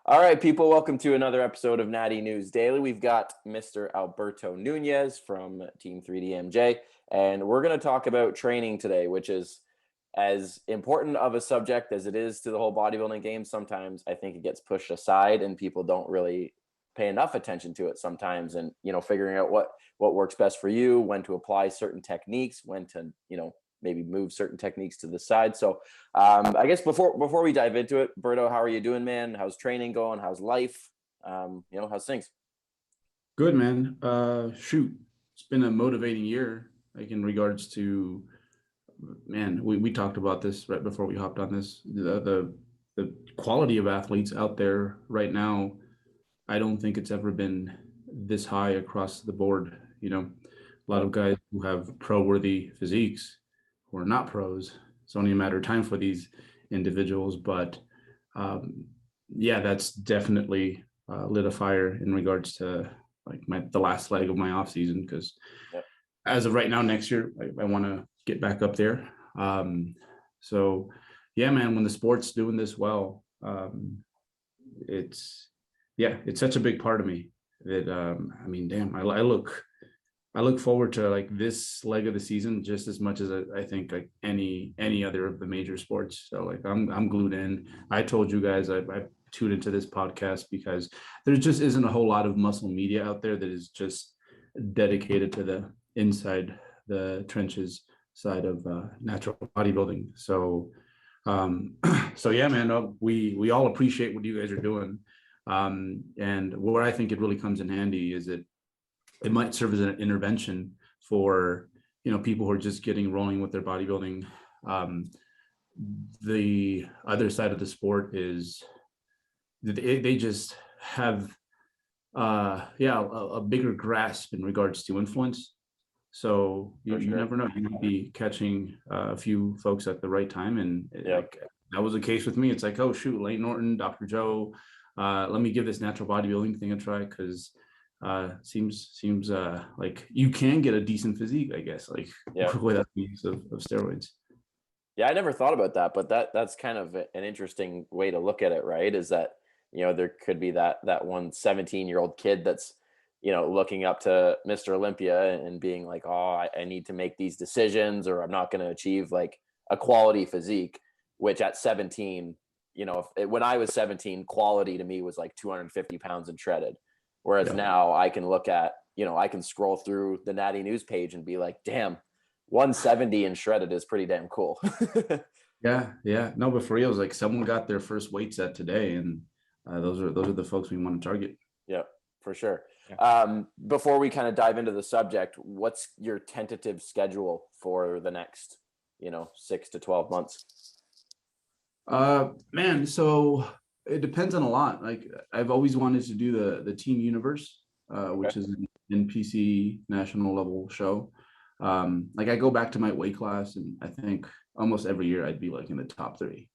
All right, people, welcome to another episode of Natty News Daily. We've got Mr. Alberto Nunez from Team 3DMJ, and we're going to talk about training today, which is as important of a subject as it is to the whole bodybuilding game. Sometimes I think it gets pushed aside and people don't really pay enough attention to it sometimes, and figuring out what works best for you, when to apply certain techniques, when to maybe move certain techniques to the side. So I guess before we dive into it, Berto, how are you doing, man? How's training going? How's life? How's things? Good, man. Shoot, it's been a motivating year, like in regards to, man, we talked about this right before we hopped on this. The quality of athletes out there right now, I don't think it's ever been this high across the board. A lot of guys who have pro-worthy physiques who are not pros. It's only a matter of time for these individuals, but yeah, that's definitely lit a fire in regards to like the last leg of my off season, because as of right now, next year I want to get back up there. So yeah, man, when the sport's doing this well, it's such a big part of me that I mean, damn, I look forward to like this leg of the season just as much as I think like any other of the major sports. So like I'm glued in. I told you guys I tuned into this podcast because there just isn't a whole lot of muscle media out there that is just dedicated to the inside the trenches side of natural bodybuilding. So so yeah, man, we all appreciate what you guys are doing. And where I think it really comes in handy is that it might serve as an intervention for people who are just getting rolling with their bodybuilding. The other side of the sport is they just have a bigger grasp in regards to influence. So you never know, you might be catching a few folks at the right time, and like that was the case with me. It's like, oh shoot, Lane Norton, Dr. Joe, let me give this natural bodybuilding thing a try, because seems like you can get a decent physique, I guess, like without the use of steroids. Yeah, I never thought about that, but that's kind of an interesting way to look at it, right? Is that there could be that one 17-year-old kid that's looking up to Mr. Olympia and being like, oh, I need to make these decisions, or I'm not going to achieve like a quality physique, which at 17, when I was 17, quality to me was like 250 pounds and shredded. Whereas now I can look at, I can scroll through the Natty News page and be like, damn, 170 and shredded is pretty damn cool. Yeah. No, but for real, it's like someone got their first weight set today, and those are the folks we want to target. Yeah, for sure. Yeah. Before we kind of dive into the subject, what's your tentative schedule for the next, 6 to 12 months? Man, so it depends on a lot. Like I've always wanted to do the Team Universe, which is an NPC national level show. Like I go back to my weight class, and I think almost every year I'd be like in the top 3.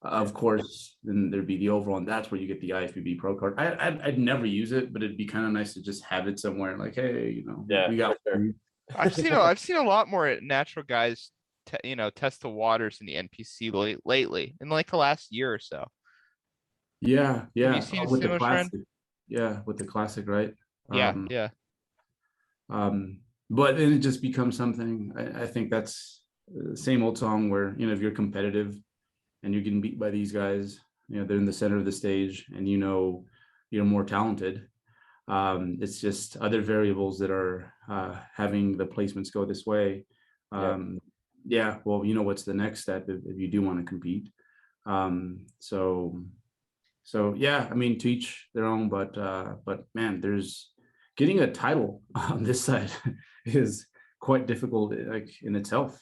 Of course, then there'd be the overall, and that's where you get the IFBB Pro card. I'd never use it, but it'd be kind of nice to just have it somewhere. Like, hey, we got. Sure. I've seen a lot more natural guys, test the waters in the NPC lately in like the last year or so. Yeah. Have you seen with the classic? Yeah, with the classic, right? Yeah. But then it just becomes something. I think that's the same old song where if you're competitive and you're getting beat by these guys, they're in the center of the stage, and you're more talented. It's just other variables that are having the placements go this way. Well, what's the next step if you do want to compete? So yeah, I mean, to each their own, but man, there's getting a title on this side is quite difficult, like in itself,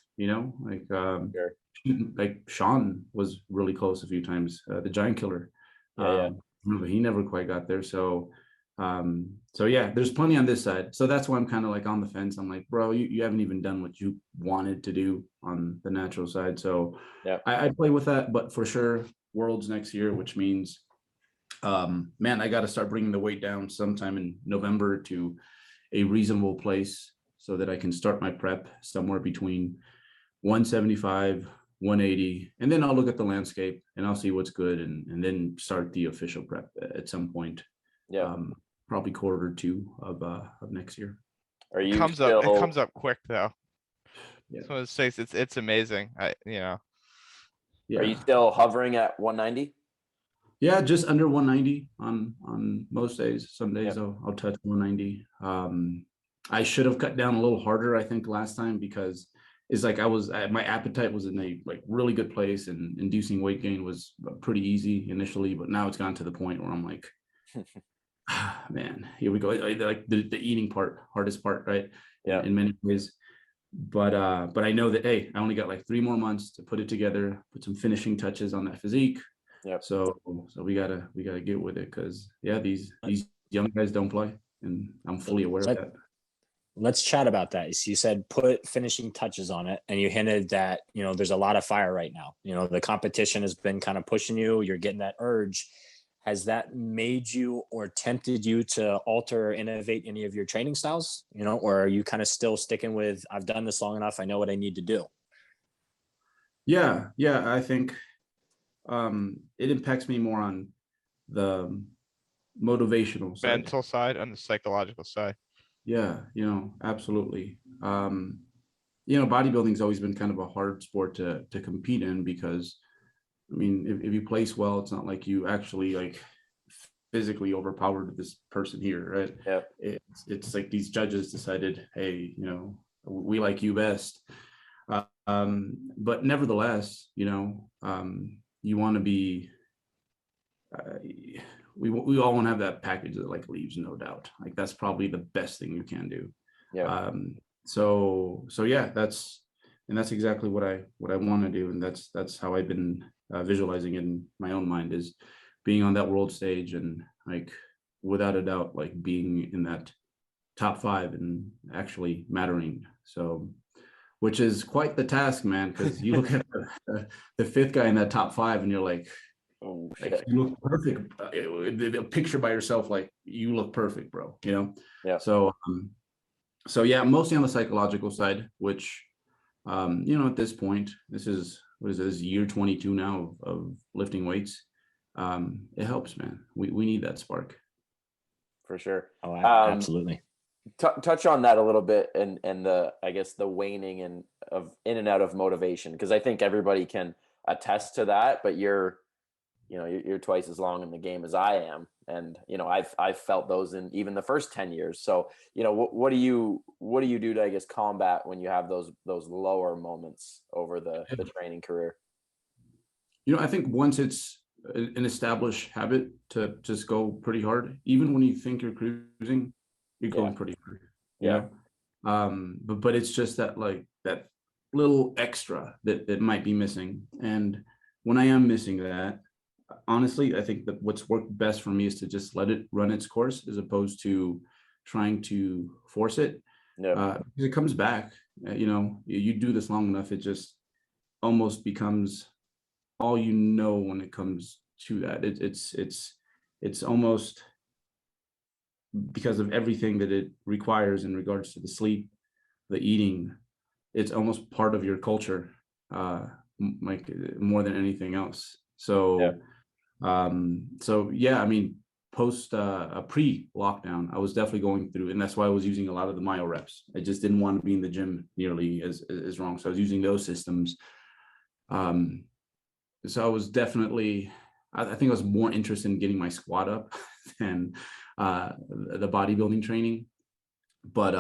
like Sean was really close a few times, the Giant Killer. He never quite got there. So yeah, there's plenty on this side. So that's why I'm kind of like on the fence. I'm like, bro, you haven't even done what you wanted to do on the natural side. So I play with that, but for sure, Worlds next year, which means, man, I got to start bringing the weight down sometime in November to a reasonable place so that I can start my prep somewhere between 175, 180, and then I'll look at the landscape and I'll see what's good, and then start the official prep at some point. Yeah. Probably Q2 of next year. Are you It comes up quick though. Yeah. So it's amazing. Yeah. Are you still hovering at 190? Yeah, just under 190 on most days. Some days I'll touch 190. I should have cut down a little harder, I think, last time, because it's like my appetite was in a like really good place, and inducing weight gain was pretty easy initially, but now it's gotten to the point where I'm like, man, here we go. Like the eating part, hardest part, right? Yeah. In many ways. But I know that, hey, I only got like 3 more months to put it together, put some finishing touches on that physique. Yep. So we gotta get with it, because these young guys don't play, and I'm fully aware of that. Let's chat about that. So you said put finishing touches on it, and you hinted that, there's a lot of fire right now. The competition has been kind of pushing you. You're getting that urge. Has that made you or tempted you to alter or innovate any of your training styles? Or are you kind of still sticking with, I've done this long enough, I know what I need to do? Yeah, I think it impacts me more on the motivational side. Mental side and the psychological side. Yeah, absolutely. Bodybuilding's always been kind of a hard sport to compete in, because I mean, if you place well, it's not like you actually like physically overpowered this person here, right? Yeah. It's like these judges decided, hey, we like you best. But nevertheless, you want to be, we all want to have that package that like leaves no doubt. Like that's probably the best thing you can do. Yeah. So yeah, that's exactly what I want to do, and that's how I've been visualizing it in my own mind, is being on that world stage, and like without a doubt, like being in that top 5 and actually mattering. So, which is quite the task, man, because you look at the 5th guy in that top 5 and you're like, oh, like you look perfect. The picture by yourself, like you look perfect, bro. Yeah. So yeah, mostly on the psychological side, which at this point, this is year 22 now of lifting weights. It helps, man. We need that spark. For sure. Oh, absolutely. Touch on that a little bit, and the, I guess, the waning in and out of motivation, because I think everybody can attest to that, but you're twice as long in the game as I am, and I've felt those in even the first 10 years. So what do you do to, I guess, combat when you have those lower moments over the training career? I think once it's an established habit to just go pretty hard, even when you think you're cruising, you're going pretty hard. Yeah. But it's just that, like, that little extra that might be missing. And when I am missing that, honestly, I think that what's worked best for me is to just let it run its course, as opposed to trying to force it. Because it comes back. You do this long enough, it just almost becomes all when it comes to that. It's almost, because of everything that it requires in regards to the sleep, the eating, it's almost part of your culture, like more than anything else. So yeah, I mean, post a pre-lockdown, I was definitely going through, and that's why I was using a lot of the myo reps. I just didn't want to be in the gym nearly as wrong, so I was using those systems. So I was definitely, I think I was more interested in getting my squat up than the bodybuilding training. But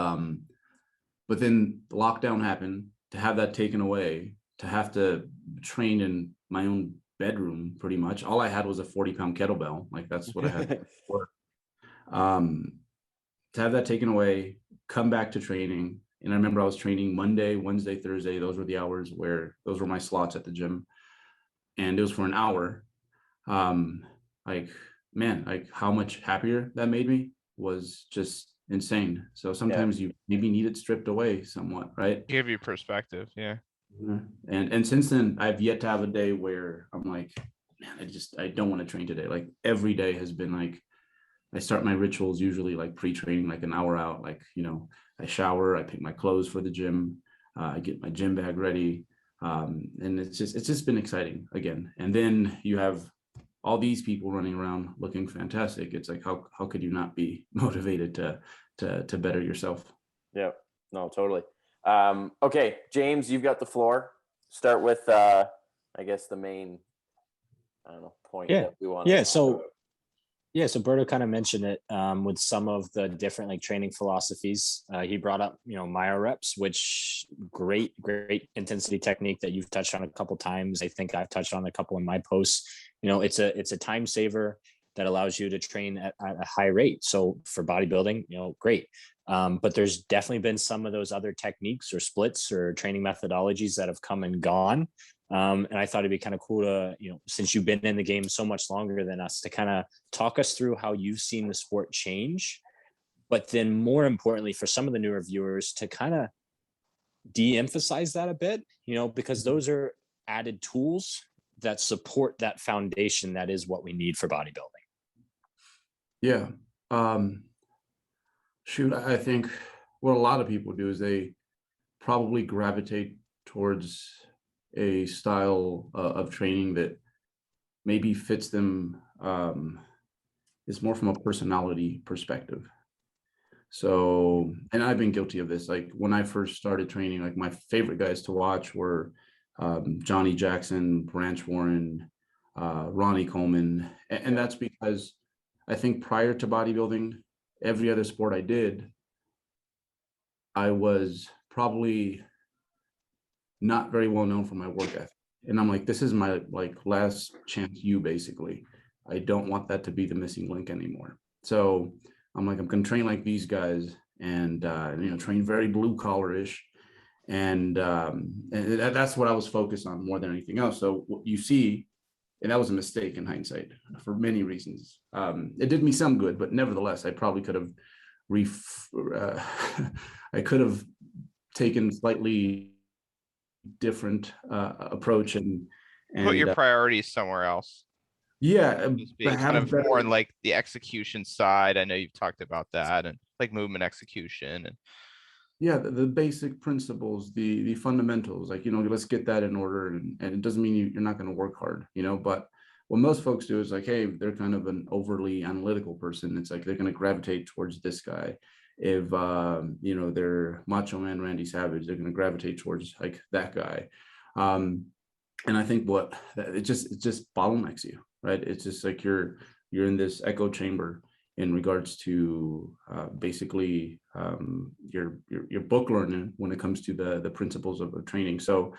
then the lockdown happened, to have that taken away, to have to train in my own bedroom, pretty much. All I had was a 40-pound kettlebell. Like, that's what I had before. To have that taken away, come back to training. And I remember I was training Monday, Wednesday, Thursday. Those were the hours where those were my slots at the gym. And it was for an hour. Like, man, like how much happier that made me was just insane. So sometimes you maybe need it stripped away somewhat, right? Give you perspective. Yeah. And since then, I've yet to have a day where I'm like, man, I don't want to train today. Like, every day has been like, I start my rituals usually like pre-training, like an hour out. Like, I shower, I pick my clothes for the gym, I get my gym bag ready, And it's just been exciting again. And then you have all these people running around looking fantastic. It's like, how could you not be motivated to better yourself? Yeah, no, totally. Okay, James, you've got the floor. Start with, I guess, the main, I don't know, point Yeah. that we want. Yeah. So Berto kind of mentioned it with some of the different like training philosophies. He brought up, myo reps, which great intensity technique that you've touched on a couple times. I think I've touched on a couple in my posts. It's a time saver that allows you to train at a high rate. So for bodybuilding, great. But there's definitely been some of those other techniques or splits or training methodologies that have come and gone. And I thought it'd be kind of cool to, since you've been in the game so much longer than us, to kind of talk us through how you've seen the sport change. But then more importantly, for some of the newer viewers to kind of de-emphasize that a bit, because those are added tools that support that foundation that is what we need for bodybuilding. Yeah. Shoot, I think what a lot of people do is they probably gravitate towards a style of training that maybe fits them. It's more from a personality perspective. So, and I've been guilty of this. Like when I first started training, like my favorite guys to watch were Johnny Jackson, Branch Warren, Ronnie Coleman. And that's because I think prior to bodybuilding, every other sport I did, I was probably not very well known for my work ethic. And I'm like, this is my last chance, basically. I don't want that to be the missing link anymore. So I'm like, I'm going to train like these guys and, train very blue collar-ish. And that's what I was focused on more than anything else. So what you see, and that was a mistake in hindsight for many reasons. It did me some good, but nevertheless, I probably could have I could have taken slightly different approach and Put your priorities somewhere else. Yeah, Just being kind of more in like the execution side. I know you've talked about that, and like movement execution and the basic principles, the fundamentals, like, let's get that in order. And it doesn't mean you're not going to work hard, but what most folks do is like, hey, they're kind of an overly analytical person. It's like they're going to gravitate towards this guy. If they're Macho Man Randy Savage, they're going to gravitate towards like that guy. And I think it just bottlenecks you, right? It's just like you're in this echo chamber in regards to basically your book learning when it comes to the principles of training. So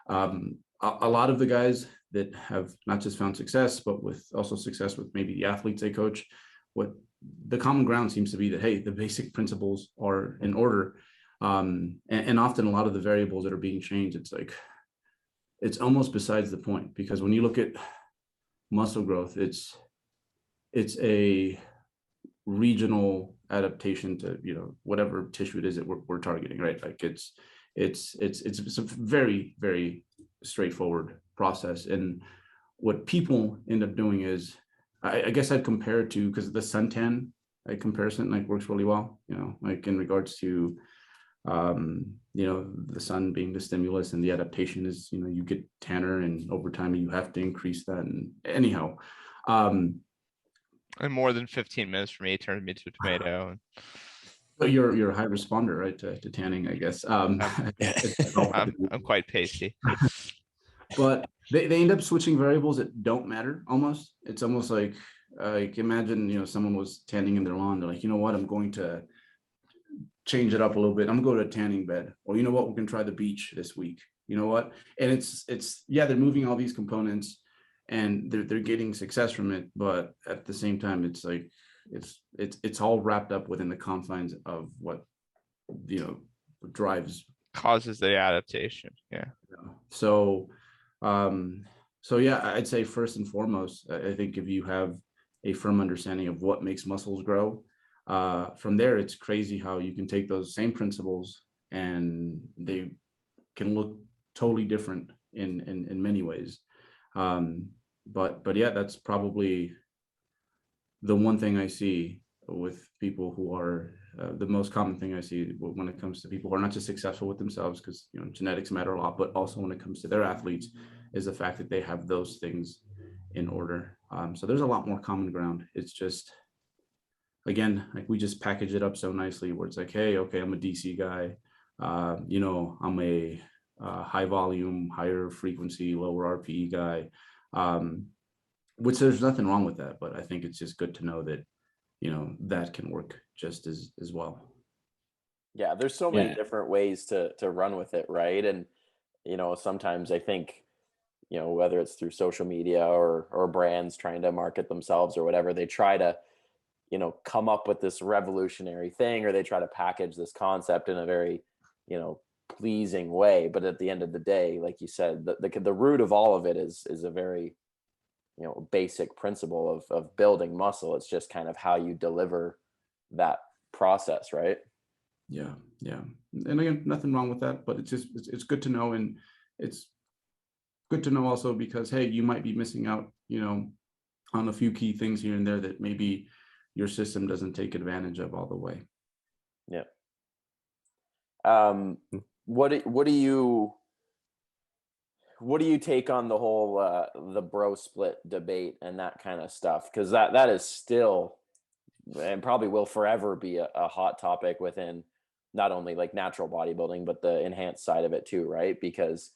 a lot of the guys that have not just found success, but with also success with maybe the athletes they coach, what the common ground seems to be that, hey, the basic principles are in order. And often a lot of the variables that are being changed, it's almost besides the point, because when you look at muscle growth, it's a regional adaptation to whatever tissue it is that we're targeting, right? Like it's a very, very straightforward process. And what people end up doing is, I guess I'd compare it to, because the suntan comparison works really well, like in regards to the sun being the stimulus and the adaptation is, you get tanner and over time you have to increase that. And anyhow, and more than 15 minutes for me turns me to a tomato. But you're a high responder, right, to tanning, I guess. I'm quite pasty. But they end up switching variables that don't matter almost. It's almost like imagine, someone was tanning in their lawn. They're like, you know what, I'm going to change it up a little bit. I'm gonna go to a tanning bed. Or you know what, we're gonna try the beach this week. You know what? And it's they're moving all these components and they're getting success from it, but at the same time, it's like it's all wrapped up within the confines of what causes the adaptation. Yeah. So I'd say first and foremost, I think if you have a firm understanding of what makes muscles grow, from there, it's crazy how you can take those same principles and they can look totally different in many ways. But yeah, that's probably the one thing I see with people who are the most common thing I see when it comes to people who are not just successful with themselves, because genetics matter a lot, but also when it comes to their athletes, is the fact that they have those things in order. So there's a lot more common ground. It's just, again, like we just package it up so nicely where it's like, hey, okay, I'm a DC guy. I'm a high volume, higher frequency, lower RPE guy, which there's nothing wrong with that. But I think it's just good to know that, that can work just as well. Yeah, there's so many different ways to run with it, right? And sometimes I think, whether it's through social media or brands trying to market themselves or whatever, they try to come up with this revolutionary thing, or they try to package this concept in a very pleasing way. But at the end of the day, like you said, the root of all of it is a very basic principle of building muscle. It's just kind of how you deliver that process, right? Yeah. And again, nothing wrong with that, but it's good to know. And it's good to know also because, hey, you might be missing out, on a few key things here and there that maybe your system doesn't take advantage of all the way. Yeah. What do you take on the whole the bro split debate and that kind of stuff? Because that is still, and probably will forever be a hot topic within not only like natural bodybuilding, but the enhanced side of it too, right? Because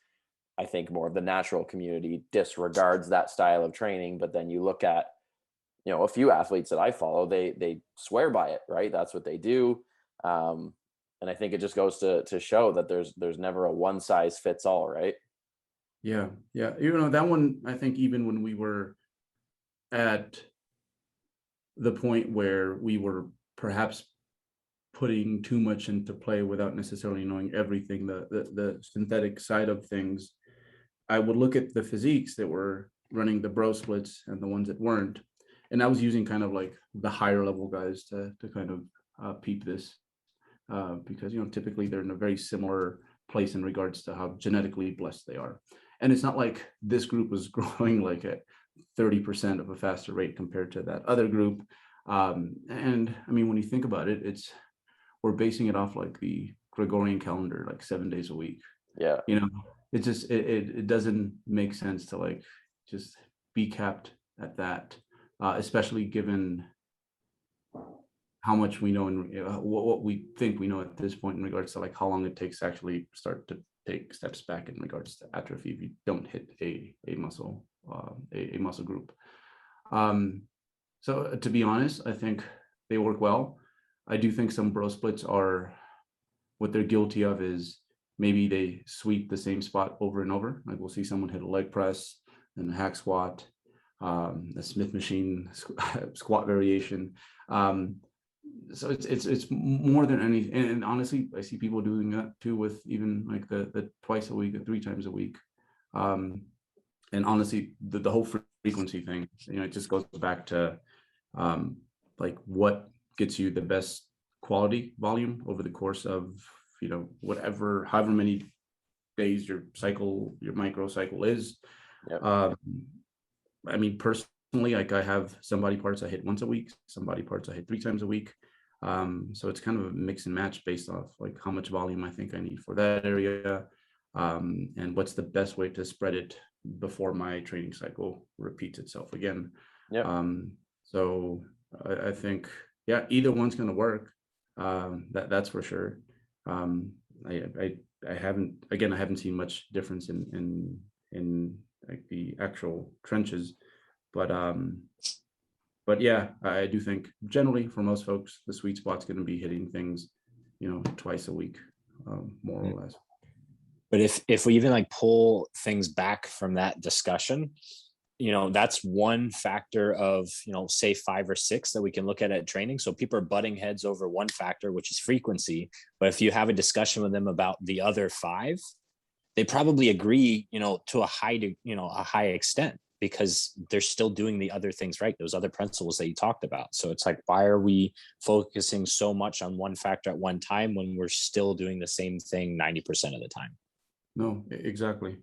I think more of the natural community disregards that style of training, but then you look at a few athletes that I follow, they swear by it, right? That's what they do. And I think it just goes to show that there's never a one size fits all, right? Yeah. That one, I think even when we were at the point where we were perhaps putting too much into play without necessarily knowing everything, the synthetic side of things, I would look at the physiques that were running the bro splits and the ones that weren't. And I was using kind of like the higher level guys to kind of peep this because, typically they're in a very similar place in regards to how genetically blessed they are. And it's not like this group was growing like at 30% of a faster rate compared to that other group. And I mean, when you think about it, we're basing it off like the Gregorian calendar, like 7 days a week. Yeah. It just, it doesn't make sense to like just be capped at that, especially given how much we know and what we think we know at this point in regards to like how long it takes to actually start to take steps back in regards to atrophy if you don't hit a muscle group. So to be honest, I think they work well. I do think some bro splits are, what they're guilty of is maybe they sweep the same spot over and over. Like we'll see someone hit a leg press and a hack squat, a Smith machine squat variation. So it's more than anything. And honestly, I see people doing that too with even like the twice a week or 3 times a week. And honestly, the whole frequency thing, it just goes back to like what gets you the best quality volume over the course of however many days your micro cycle is. Yep. I mean, personally, like I have some body parts I hit once a week, some body parts I hit 3 times a week. So it's kind of a mix and match based off like how much volume I think I need for that area, and what's the best way to spread it before my training cycle repeats itself again. Yeah. So I think, yeah, either one's going to work. That's for sure. I haven't seen much difference in like the actual trenches, but yeah, I do think generally for most folks, the sweet spot's going to be hitting things, twice a week, more or less. But if we even like pull things back from that discussion, that's one factor of, say 5 or 6 that we can look at training. So people are butting heads over one factor, which is frequency. But if you have a discussion with them about the other 5, they probably agree, to a high extent, because they're still doing the other things right, those other principles that you talked about. So it's like, why are we focusing so much on one factor at one time when we're still doing the same thing 90% of the time? No, exactly.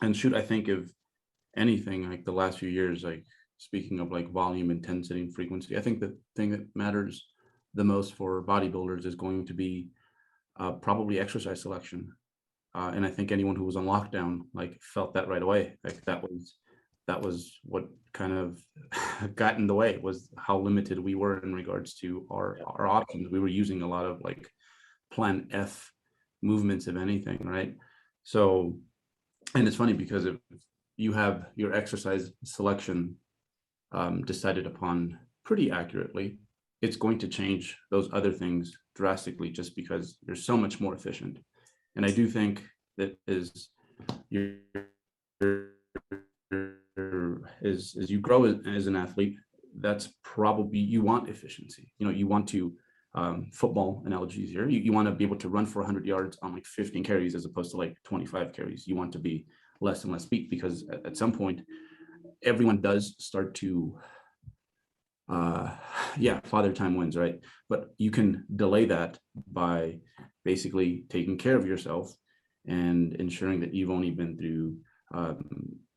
And shoot, I think if anything, like the last few years, like speaking of like volume, intensity, and frequency, I think the thing that matters the most for bodybuilders is going to be probably exercise selection. And I think anyone who was on lockdown like felt that right away. Like that was what kind of got in the way, was how limited we were in regards to our options. We were using a lot of like plan F movements, if anything, right? So, and it's funny because if you have your exercise selection decided upon pretty accurately, it's going to change those other things drastically, just because you're so much more efficient. And I do think that as you grow as an athlete, that's probably, you want efficiency. You know, you want to football analogies here. You want to be able to run for 100 yards on like 15 carries as opposed to like 25 carries. You want to be less and less beat, because at some point, everyone does start to father time wins, right? But you can delay that by basically taking care of yourself and ensuring that you've only been through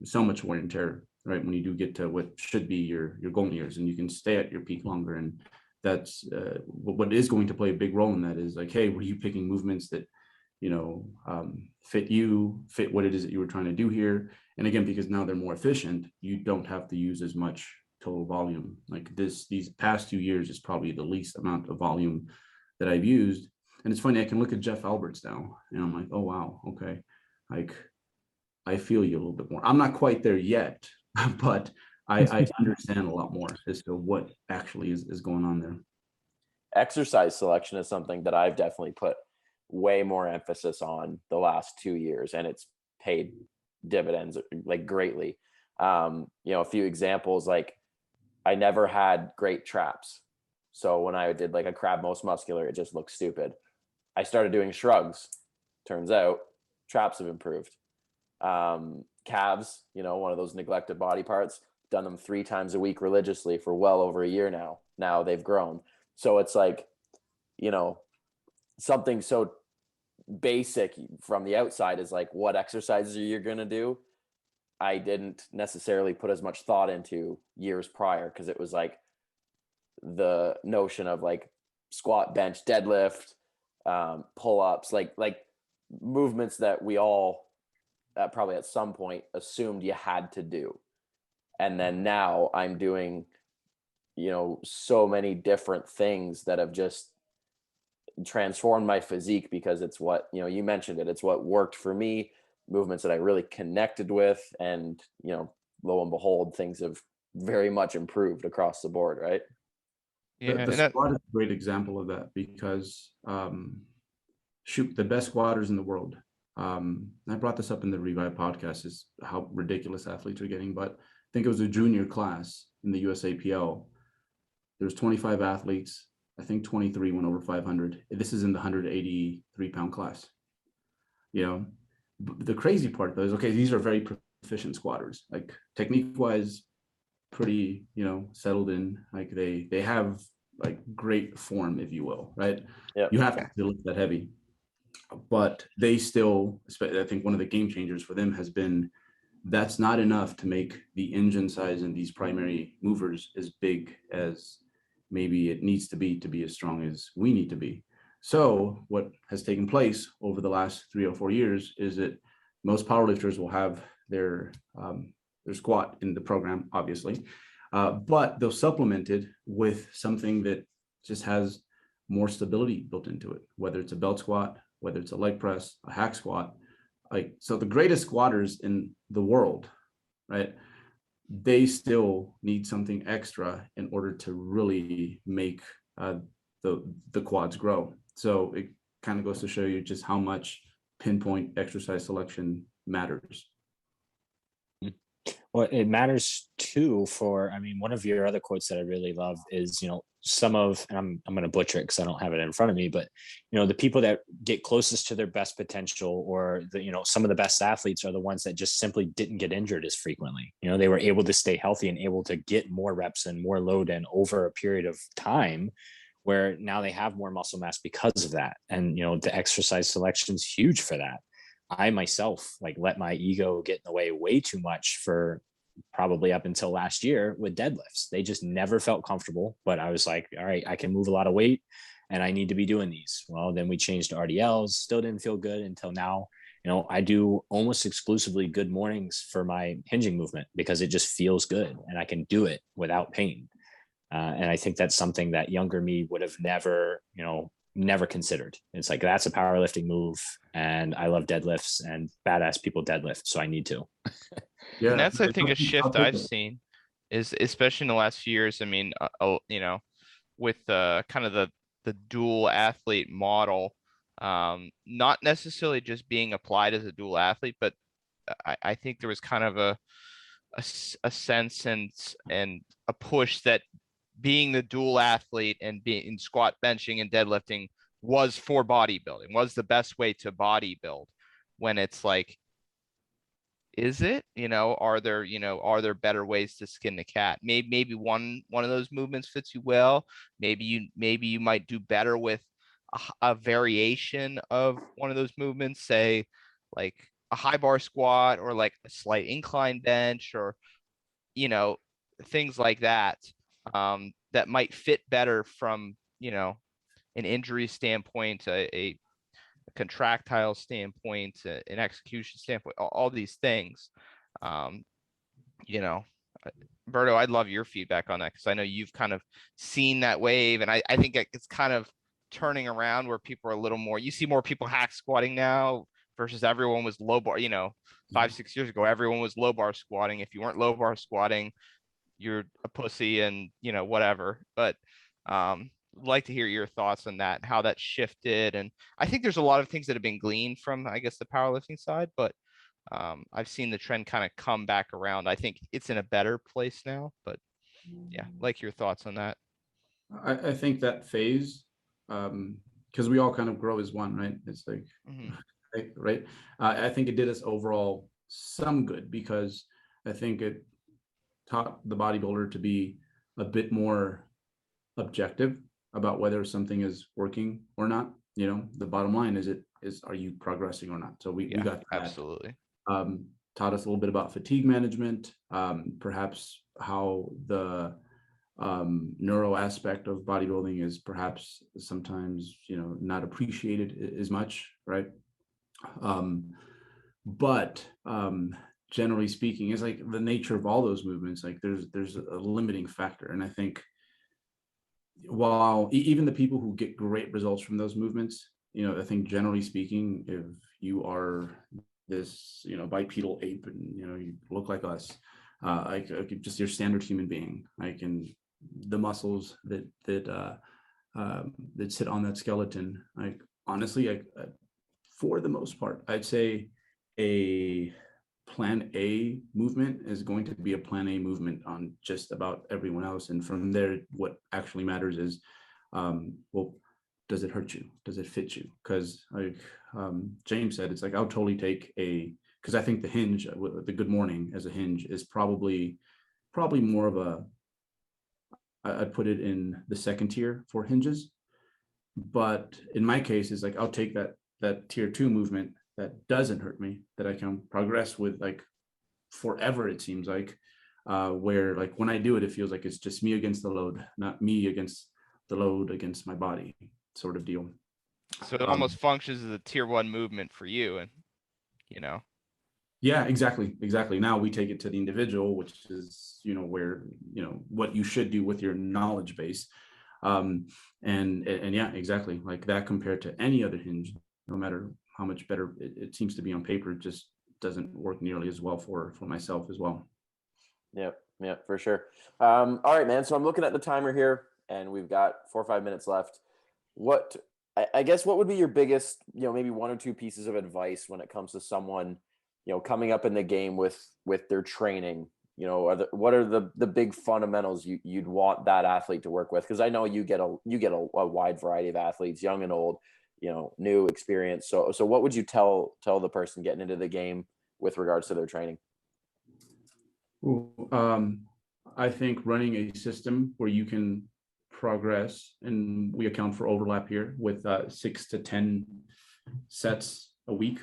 so much wear and tear, right? When you do get to what should be your golden years, and you can stay at your peak longer. And that's what is going to play a big role in that is like, hey, were you picking movements that, you know, fit what it is that you were trying to do here? And again, because now they're more efficient, you don't have to use as much total volume. Like these past 2 years is probably the least amount of volume that I've used. And it's funny, I can look at Jeff Alberts now and I'm like, oh wow, okay, like I feel you a little bit more. I'm not quite there yet, but I understand a lot more as to what actually is going on there. Exercise selection is something that I've definitely put way more emphasis on the last 2 years, and it's paid dividends like greatly. You know, a few examples, like I never had great traps. So when I did like a crab most muscular, it just looked stupid. I started doing shrugs. Turns out traps have improved. Calves, you know, one of those neglected body parts, done them 3 times a week religiously for well over a year now. Now they've grown. So it's like, you know, something so basic from the outside is like, what exercises are you going to do? I didn't necessarily put as much thought into years prior, because it was like the notion of like squat, bench, deadlift, pull-ups, like movements that we all probably at some point assumed you had to do. And then now I'm doing, you know, so many different things that have just transformed my physique, because it's what, you know, you mentioned it, it's what worked for me, movements that I really connected with, and, you know, lo and behold, things have very much improved across the board, right? Yeah, The and that, squat is a great example of that, because the best squatters in the world, I brought this up in the Revive podcast, is how ridiculous athletes are getting. But I think it was a junior class in the USAPL. There's 25 athletes. I think 23 went over 500. This is in the 183-pound class. You know, the crazy part though is, okay, these are very proficient squatters, like technique wise, pretty, you know, settled in. Like they have like great form, if you will, right? Yeah. You have to lift that heavy, but they still, I think one of the game changers for them has been, that's not enough to make the engine size and these primary movers as big as maybe it needs to be as strong as we need to be. So what has taken place over the last 3 or 4 years is that most powerlifters will have their squat in the program, obviously, but they'll supplement it with something that just has more stability built into it, whether it's a belt squat, whether it's a leg press, a hack squat. Like, so the greatest squatters in the world, right, they still need something extra in order to really make the quads grow. So it kind of goes to show you just how much pinpoint exercise selection matters. Well, it matters too for, I mean, one of your other quotes that I really love is, you know, some of, and I'm going to butcher it because I don't have it in front of me, but, you know, the people that get closest to their best potential, or the, you know, some of the best athletes are the ones that just simply didn't get injured as frequently. You know, they were able to stay healthy and able to get more reps and more load in over a period of time, where now they have more muscle mass because of that. And, you know, the exercise selection is huge for that. I myself like let my ego get in the way too much for probably up until last year with deadlifts. They just never felt comfortable, but I was like, all right, I can move a lot of weight and I need to be doing these. Well, then we changed to RDLs, still didn't feel good until now. I do almost exclusively good mornings for my hinging movement because it just feels good and I can do it without pain. And I think that's something that younger me would have never considered. It's like, that's a powerlifting move. And I love deadlifts and badass people deadlift. So I need to. Yeah. And that's, I think, a shift I've seen is, especially in the last few years. I mean, with kind of the dual athlete model, not necessarily just being applied as a dual athlete, but I think there was kind of a sense and a push that being the dual athlete and being in squat, benching, and deadlifting was for bodybuilding, was the best way to bodybuild. When it's like, is it? Are there better ways to skin the cat? Maybe one of those movements fits you well. Maybe you might do better with a variation of one of those movements, say like a high bar squat or like a slight incline bench, or things like that, that might fit better from an injury standpoint, a contractile standpoint, an execution standpoint, all these things. Berto, I'd love your feedback on that, because I know you've kind of seen that wave, and I think it's kind of turning around where people are a little more, you see more people hack squatting now versus everyone was low bar. 5-6 years ago, everyone was low bar squatting. If you weren't low bar squatting, you're a pussy and whatever. But like to hear your thoughts on that, how that shifted. And I think there's a lot of things that have been gleaned from, I guess, the powerlifting side, but I've seen the trend kind of come back around. I think it's in a better place now, but yeah, like your thoughts on that. I think that phase, because we all kind of grow as one, right? It's like, right? I think it did us overall some good, because I think it taught the bodybuilder to be a bit more objective about whether something is working or not. The bottom line is, are you progressing or not? So we got that. Absolutely. Taught us a little bit about fatigue management, perhaps how the neuro aspect of bodybuilding is perhaps sometimes not appreciated as much, right? But generally speaking, it's like the nature of all those movements, like there's a limiting factor. And I think while even the people who get great results from those movements, I think generally speaking, if you are this bipedal ape and you look like us, like just your standard human being, the muscles that sit on that skeleton, like honestly, for the most part, I'd say a plan A movement is going to be a plan A movement on just about everyone else. And from there, what actually matters is, well, does it hurt you? Does it fit you? Because like James said, it's like, I'll totally take because I think the hinge, the good morning as a hinge is probably more of I'd put it in the second tier for hinges. But in my case, it's like, I'll take that tier 2 movement that doesn't hurt me, that I can progress with like forever, it seems like, where like when I do it, it feels like it's just me against the load, not me against the load against my body, sort of deal. So it almost functions as a tier 1 movement for you, and Yeah, exactly. Now we take it to the individual, which is where what you should do with your knowledge base, and yeah, exactly, like that compared to any other hinge, no matter how much better it seems to be on paper, it just doesn't work nearly as well for myself as well. Yeah, for sure. All right, man. So I'm looking at the timer here, and we've got 4 or 5 minutes left. I guess what would be your biggest, maybe 1 or 2 pieces of advice when it comes to someone, coming up in the game with their training? What are the big fundamentals you'd want that athlete to work with? Because I know you get a wide variety of athletes, young and old, new, experience. So what would you tell the person getting into the game with regards to their training? I think running a system where you can progress, and we account for overlap here with 6 to 10 sets a week,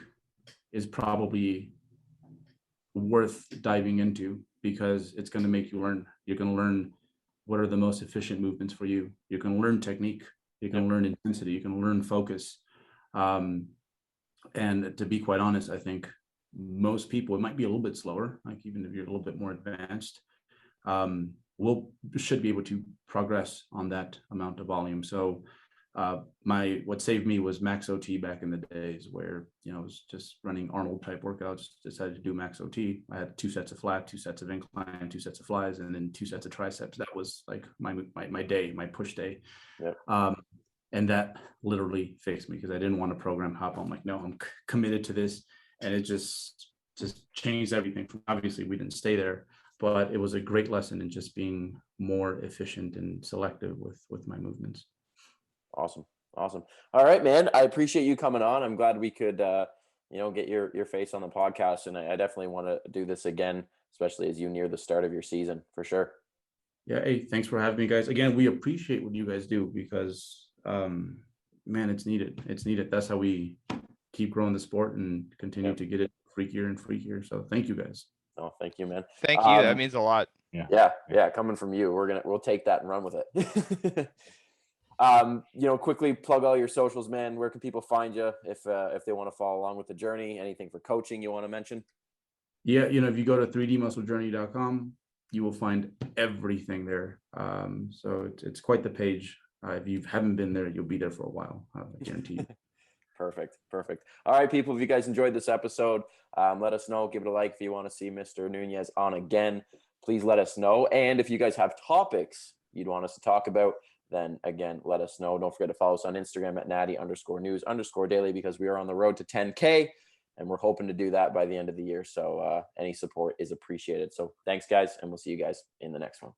is probably worth diving into. because it's going to make you learn. You're going to learn what are the most efficient movements for you. You're going to learn technique. You're going to learn intensity. You're going to learn focus. And to be quite honest, I think most people, it might be a little bit slower, like even if you're a little bit more advanced, should be able to progress on that amount of volume. So what saved me was max OT back in the days where, I was just running Arnold type workouts, decided to do max OT. I had 2 sets of flat, 2 sets of incline, 2 sets of flies, and then 2 sets of triceps. That was like my day, my push day. And that literally fixed me, because I didn't want to program hop. I'm like, no, I'm committed to this. And it just changed everything. Obviously we didn't stay there, but it was a great lesson in just being more efficient and selective with my movements. Awesome. All right, man. I appreciate you coming on. I'm glad we could, get your face on the podcast. And I definitely want to do this again, especially as you near the start of your season, for sure. Yeah. Hey, thanks for having me, guys. Again, we appreciate what you guys do, because, man, it's needed. That's how we keep growing the sport and continue to get it freakier and freakier. So thank you, guys. Oh, thank you, man. Thank you. That means a lot. Yeah. Coming from you, we'll take that and run with it. Quickly plug all your socials, man. Where can people find you if they want to follow along with the journey? Anything for coaching you want to mention? Yeah. If you go to 3dmusclejourney.com, you will find everything there. So it's quite the page. If you haven't been there, you'll be there for a while. I guarantee you. Perfect. All right, people, if you guys enjoyed this episode, let us know. Give it a like if you want to see Mr. Nunez on again. Please let us know. And if you guys have topics you'd want us to talk about, then again, let us know. Don't forget to follow us on Instagram at natty_news_daily, because we are on the road to 10K and we're hoping to do that by the end of the year. So any support is appreciated. So thanks, guys, and we'll see you guys in the next one.